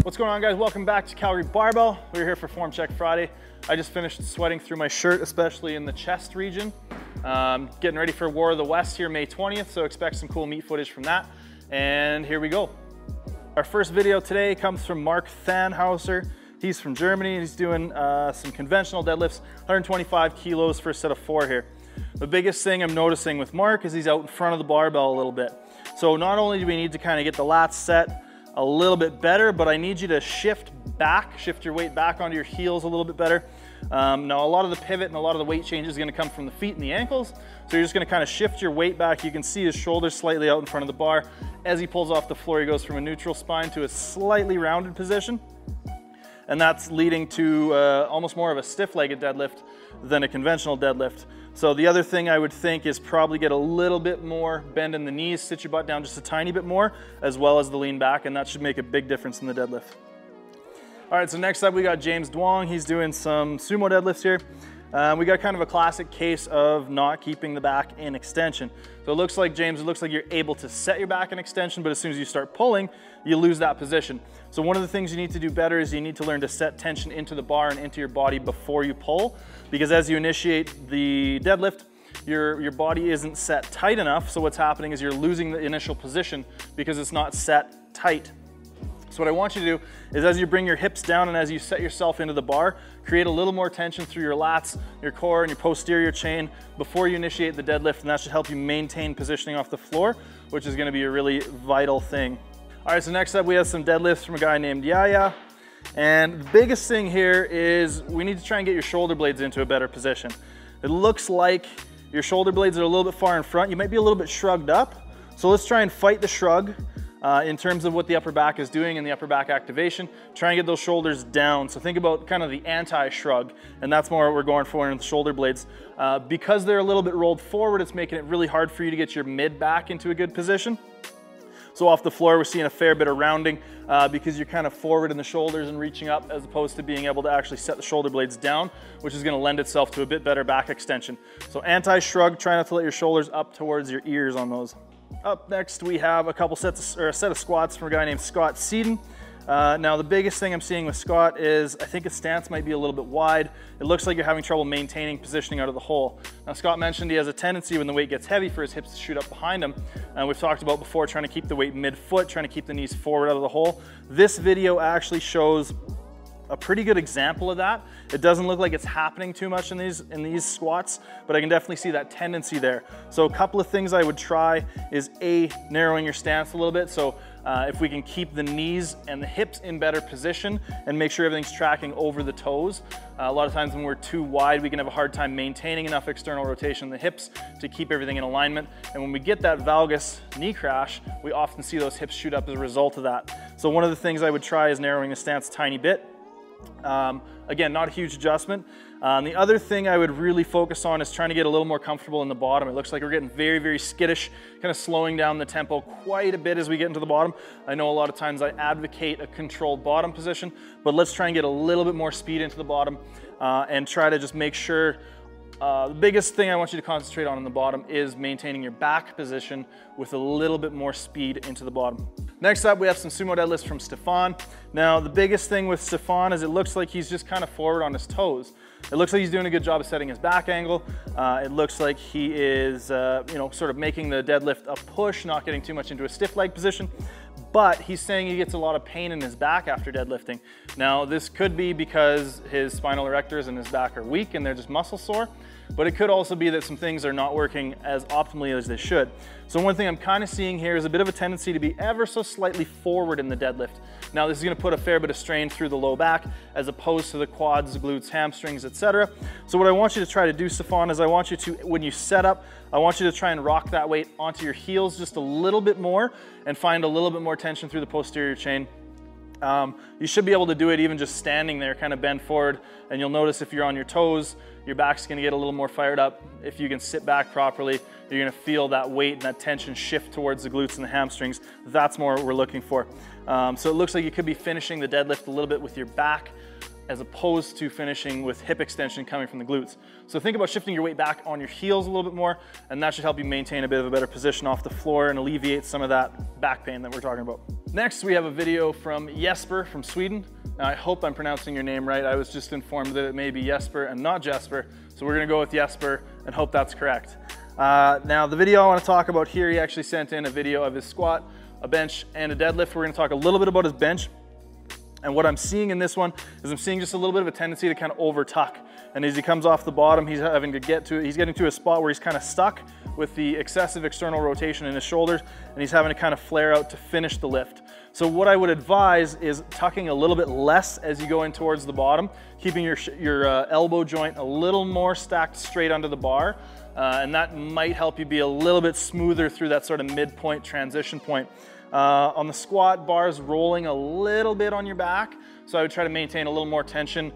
What's going on, guys? Welcome back to Calgary Barbell. We're here for Form Check Friday. I just finished sweating through my shirt, especially in the chest region. Getting ready for War of the West here May 20th, so expect some cool meat footage from that. And here we go. Our first video today comes from Mark Thanhauser. He's from Germany and he's doing some conventional deadlifts, 125 kilos for a set of 4 here. The biggest thing I'm noticing with Mark is he's out in front of the barbell a little bit. So not only do we need to kind of get the lats set a little bit better, but I need you to shift your weight back onto your heels a little bit better. Now a lot of the pivot and a lot of the weight change is going to come from the feet and the ankles. So you're just going to kind of shift your weight back. You can see his shoulders slightly out in front of the bar. As he pulls off the floor, he goes from a neutral spine to a slightly rounded position. And that's leading to almost more of a stiff-legged deadlift than a conventional deadlift. So the other thing I would think is probably get a little bit more bend in the knees, sit your butt down just a tiny bit more, as well as the lean back, and that should make a big difference in the deadlift. All right, so next up we got James Duong. He's doing some sumo deadlifts here. We got kind of a classic case of not keeping the back in extension. So it looks like, James, it looks like you're able to set your back in extension, but as soon as you start pulling, you lose that position. So one of the things you need to do better is you need to learn to set tension into the bar and into your body before you pull, because as you initiate the deadlift, your body isn't set tight enough. So what's happening is you're losing the initial position because it's not set tight. So what I want you to do is, as you bring your hips down and as you set yourself into the bar, create a little more tension through your lats, your core, and your posterior chain before you initiate the deadlift, and that should help you maintain positioning off the floor, which is going to be a really vital thing. All right, so next up we have some deadlifts from a guy named Yaya. And the biggest thing here is we need to try and get your shoulder blades into a better position. It looks like your shoulder blades are a little bit far in front. You might be a little bit shrugged up. So let's try and fight the shrug. In terms of what the upper back is doing in the upper back activation, try and get those shoulders down. So think about kind of the anti-shrug, and that's more what we're going for in the shoulder blades. Because they're a little bit rolled forward, it's making it really hard for you to get your mid back into a good position. So off the floor, we're seeing a fair bit of rounding because you're kind of forward in the shoulders and reaching up, as opposed to being able to actually set the shoulder blades down, which is going to lend itself to a bit better back extension. So anti-shrug, try not to let your shoulders up towards your ears on those. Up next, we have a set of squats from a guy named Scott Seaton. Now the biggest thing I'm seeing with Scott is I think his stance might be a little bit wide. It looks like you're having trouble maintaining positioning out of the hole. Now Scott mentioned he has a tendency when the weight gets heavy for his hips to shoot up behind him. And we've talked about before trying to keep the weight mid-foot, trying to keep the knees forward out of the hole. This video actually shows a pretty good example of that. It doesn't look like it's happening too much in these squats, but I can definitely see that tendency there. So a couple of things I would try is narrowing your stance a little bit. So if we can keep the knees and the hips in better position and make sure everything's tracking over the toes. A lot of times when we're too wide, we can have a hard time maintaining enough external rotation in the hips to keep everything in alignment. And when we get that valgus knee crash, we often see those hips shoot up as a result of that. So one of the things I would try is narrowing the stance a tiny bit. Again, not a huge adjustment. The other thing I would really focus on is trying to get a little more comfortable in the bottom. It looks like we're getting very, very skittish, kind of slowing down the tempo quite a bit as we get into the bottom. I know a lot of times I advocate a controlled bottom position, but let's try and get a little bit more speed into the bottom and try to just make sure. The biggest thing I want you to concentrate on in the bottom is maintaining your back position with a little bit more speed into the bottom. Next up, we have some sumo deadlifts from Stefan. Now, the biggest thing with Stefan is it looks like he's just kind of forward on his toes. It looks like he's doing a good job of setting his back angle. It looks like he is, sort of making the deadlift a push, not getting too much into a stiff leg position. But he's saying he gets a lot of pain in his back after deadlifting. Now, this could be because his spinal erectors and his back are weak and they're just muscle sore. But it could also be that some things are not working as optimally as they should. So one thing I'm kind of seeing here is a bit of a tendency to be ever so slightly forward in the deadlift. Now this is going to put a fair bit of strain through the low back as opposed to the quads, glutes, hamstrings, etc. So what I want you to try to do, Stefan, is I want you to, when you set up, I want you to try and rock that weight onto your heels just a little bit more and find a little bit more tension through the posterior chain. You should be able to do it even just standing there, kind of bend forward, and you'll notice if you're on your toes, your back's going to get a little more fired up. If you can sit back properly, you're going to feel that weight and that tension shift towards the glutes and the hamstrings. That's more what we're looking for. So it looks like you could be finishing the deadlift a little bit with your back as opposed to finishing with hip extension coming from the glutes. So think about shifting your weight back on your heels a little bit more, and that should help you maintain a bit of a better position off the floor and alleviate some of that back pain that we're talking about. Next, we have a video from Jesper from Sweden. Now, I hope I'm pronouncing your name right. I was just informed that it may be Jesper and not Jesper, so we're gonna go with Jesper and hope that's correct. Now, the video I wanna talk about here, he actually sent in a video of his squat, a bench, and a deadlift. We're gonna talk a little bit about his bench. And what I'm seeing in this one is I'm seeing just a little bit of a tendency to kind of over tuck. And as he comes off the bottom, he's getting to a spot where he's kind of stuck with the excessive external rotation in his shoulders, and he's having to kind of flare out to finish the lift. So what I would advise is tucking a little bit less as you go in towards the bottom, keeping your elbow joint a little more stacked straight under the bar, and that might help you be a little bit smoother through that sort of midpoint transition point. On the squat, bars rolling a little bit on your back, so I would try to maintain a little more tension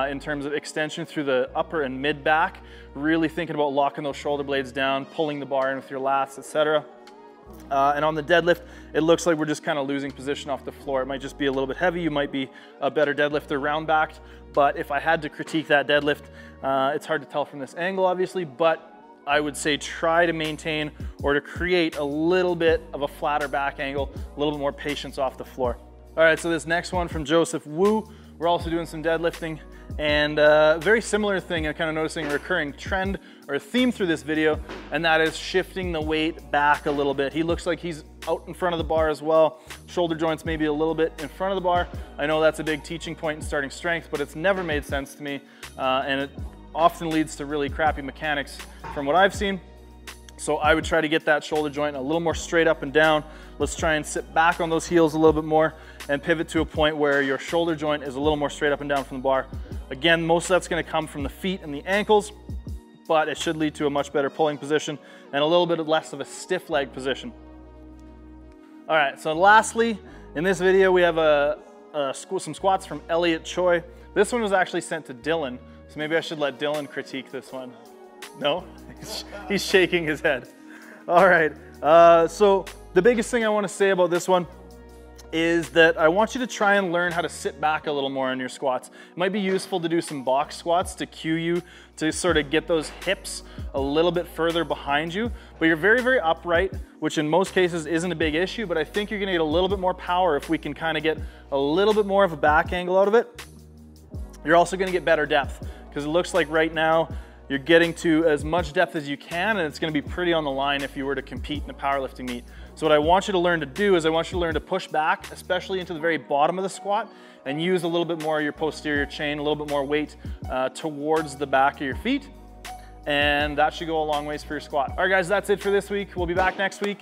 in terms of extension through the upper and mid back, really thinking about locking those shoulder blades down, pulling the bar in with your lats, etc. And on the deadlift, it looks like we're just kind of losing position off the floor. It might just be a little bit heavy. You might be a better deadlifter round backed, but if I had to critique that deadlift, it's hard to tell from this angle obviously, but I would say try to maintain or to create a little bit of a flatter back angle, a little bit more patience off the floor. All right, so this next one from Joseph Wu, we're also doing some deadlifting, and very similar thing, I'm kind of noticing a recurring trend or a theme through this video, and that is shifting the weight back a little bit. He looks like he's out in front of the bar as well. Shoulder joints maybe a little bit in front of the bar. I know that's a big teaching point in starting strength, but it's never made sense to me, and it often leads to really crappy mechanics from what I've seen. So I would try to get that shoulder joint a little more straight up and down. Let's try and sit back on those heels a little bit more and pivot to a point where your shoulder joint is a little more straight up and down from the bar. Again, most of that's gonna come from the feet and the ankles, but it should lead to a much better pulling position and a little bit less of a stiff leg position. All right, so lastly, in this video, we have some squats from Elliot Choi. This one was actually sent to Dylan, so maybe I should let Dylan critique this one. No? He's shaking his head. All right, so the biggest thing I want to say about this one is that I want you to try and learn how to sit back a little more in your squats. It might be useful to do some box squats to cue you to sort of get those hips a little bit further behind you, but you're very, very upright, which in most cases isn't a big issue, but I think you're gonna get a little bit more power if we can kind of get a little bit more of a back angle out of it. You're also gonna get better depth, because it looks like right now you're getting to as much depth as you can, and it's gonna be pretty on the line if you were to compete in a powerlifting meet. So what I want you to learn to do is I want you to learn to push back, especially into the very bottom of the squat, and use a little bit more of your posterior chain, a little bit more weight towards the back of your feet. And that should go a long ways for your squat. All right, guys, that's it for this week. We'll be back next week.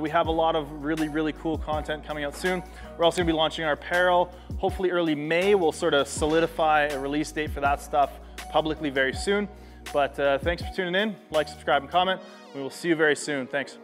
We have a lot of really, really cool content coming out soon. We're also gonna be launching our apparel. Hopefully early May, we'll sort of solidify a release date for that stuff publicly very soon. But thanks for tuning in. Like, subscribe, and comment. We will see you very soon. Thanks.